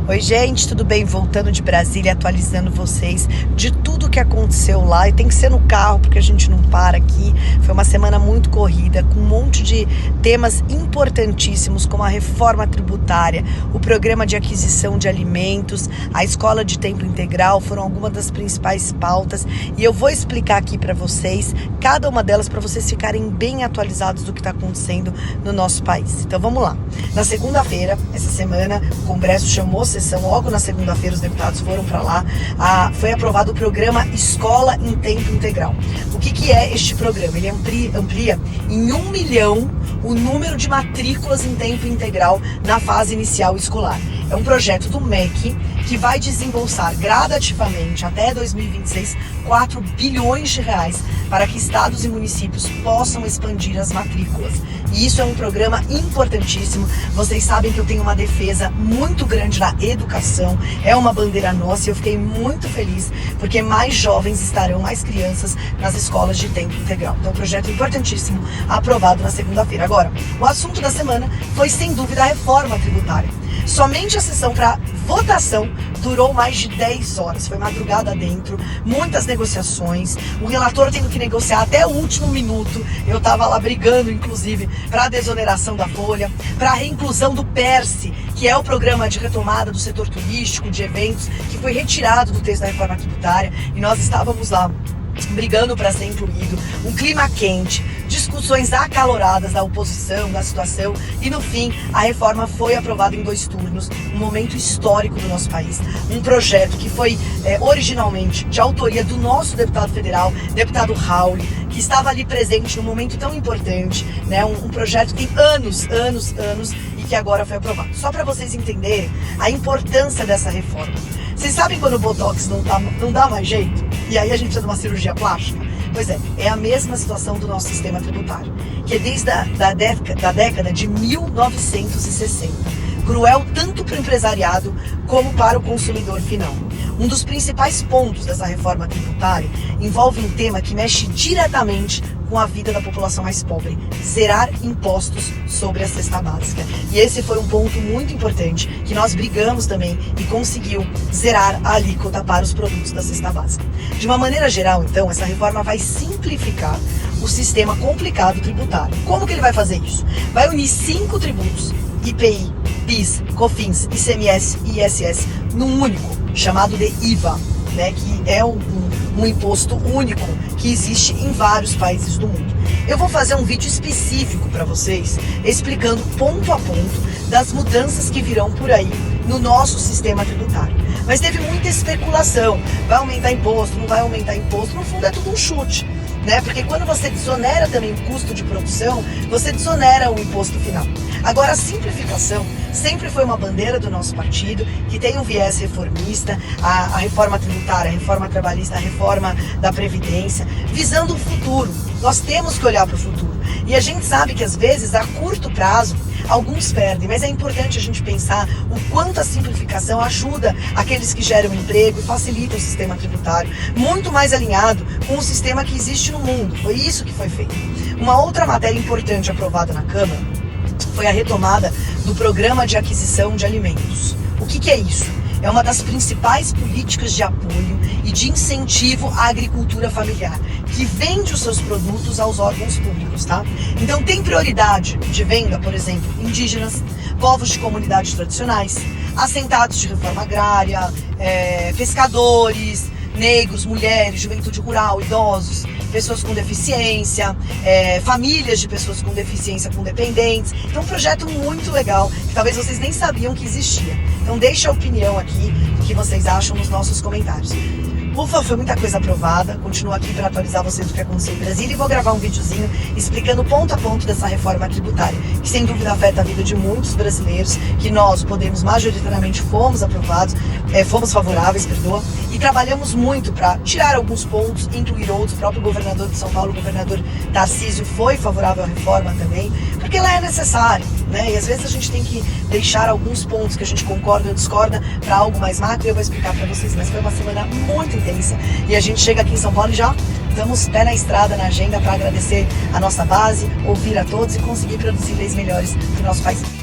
Oi gente, tudo bem? Voltando de Brasília, atualizando vocês de tudo que aconteceu lá. E tem que ser no carro porque a gente não para aqui. Foi uma semana muito corrida, com um monte de temas importantíssimos, como a reforma tributária, o programa de aquisição de alimentos, a escola de tempo integral, foram algumas das principais pautas. E eu vou explicar aqui para vocês, cada uma delas, para vocês ficarem bem atualizados do que está acontecendo no nosso país. Então vamos lá. Na segunda-feira, essa semana, o Congresso chamou sessão, logo na segunda-feira os deputados foram para lá, foi aprovado o programa Escola em Tempo Integral. O que é este programa? Ele amplia em 1 milhão o número de matrículas em tempo integral na fase inicial escolar. É um projeto do MEC que vai desembolsar gradativamente até 2026 4 bilhões de reais para que estados e municípios possam expandir as matrículas. E isso é um programa importantíssimo. Vocês sabem que eu tenho uma defesa muito grande na educação, é uma bandeira nossa e eu fiquei muito feliz porque mais jovens estarão, mais crianças nas escolas de tempo integral. Então, um projeto importantíssimo aprovado na segunda-feira. Agora, o assunto da semana foi sem dúvida a reforma tributária. Somente a sessão para votação durou mais de 10 horas, foi madrugada dentro, muitas negociações, o relator tendo que negociar até o último minuto. Eu estava lá brigando, inclusive, para a desoneração da folha, para a reinclusão do PERSE, que é o programa de retomada do setor turístico, de eventos, que foi retirado do texto da reforma tributária, e nós estávamos lá brigando para ser incluído, um clima quente, discussões acaloradas da oposição, da situação, e no fim a reforma foi aprovada em 2 turnos, um momento histórico do nosso país, um projeto que foi originalmente de autoria do nosso deputado federal, deputado Raul, que estava ali presente num momento tão importante, né? Um projeto que tem anos e que agora foi aprovado. Só para vocês entenderem a importância dessa reforma. Vocês sabem quando o Botox não dá mais jeito? E aí a gente precisa de uma cirurgia plástica? Pois é a mesma situação do nosso sistema tributário, que é desde a década de 1960. Cruel tanto para o empresariado como para o consumidor final. Um dos principais pontos dessa reforma tributária envolve um tema que mexe diretamente com a vida da população mais pobre: zerar impostos sobre a cesta básica. E esse foi um ponto muito importante, que nós brigamos também e conseguiu zerar a alíquota para os produtos da cesta básica. De uma maneira geral, então, essa reforma vai simplificar o sistema complicado tributário. Como que ele vai fazer isso? Vai unir 5 tributos: IPI, PIS, COFINS, ICMS e ISS, num único, chamado de IVA, né, que é um imposto único que existe em vários países do mundo. Eu vou fazer um vídeo específico para vocês, explicando ponto a ponto das mudanças que virão por aí no nosso sistema tributário. Mas teve muita especulação, vai aumentar imposto, não vai aumentar imposto, no fundo é tudo um chute, né? Porque quando você desonera também o custo de produção, você desonera o imposto final. Agora, a simplificação sempre foi uma bandeira do nosso partido, que tem um viés reformista, a reforma tributária, a reforma trabalhista, a reforma da Previdência, visando o futuro. Nós temos que olhar para o futuro. E a gente sabe que às vezes, a curto prazo, alguns perdem, mas é importante a gente pensar o quanto a simplificação ajuda aqueles que geram emprego e facilita o sistema tributário, muito mais alinhado com o sistema que existe no mundo. Foi isso que foi feito. Uma outra matéria importante aprovada na Câmara foi a retomada do programa de aquisição de alimentos. O que é isso? É uma das principais políticas de apoio e de incentivo à agricultura familiar, que vende os seus produtos aos órgãos públicos, tá? Então tem prioridade de venda, por exemplo, indígenas, povos de comunidades tradicionais, assentados de reforma agrária, pescadores, negros, mulheres, juventude rural, idosos, pessoas com deficiência, famílias de pessoas com deficiência, com dependentes. Então, um projeto muito legal, que talvez vocês nem sabiam que existia. Então, deixa a opinião aqui do que vocês acham nos nossos comentários. Ufa, foi muita coisa aprovada. Continuo aqui para atualizar vocês do que aconteceu em Brasília e vou gravar um videozinho explicando ponto a ponto dessa reforma tributária, que sem dúvida afeta a vida de muitos brasileiros, que nós, Podemos, majoritariamente fomos favoráveis, e trabalhamos muito para tirar alguns pontos, incluir outros. O próprio governador de São Paulo, o governador Tarcísio, foi favorável à reforma também, porque ela é necessária, né? E às vezes a gente tem que deixar alguns pontos que a gente concorda ou discorda para algo mais macro, e eu vou explicar para vocês. Mas foi uma semana muito intensa e a gente chega aqui em São Paulo e já estamos pé na estrada, na agenda, para agradecer a nossa base, ouvir a todos e conseguir produzir leis melhores para o nosso país.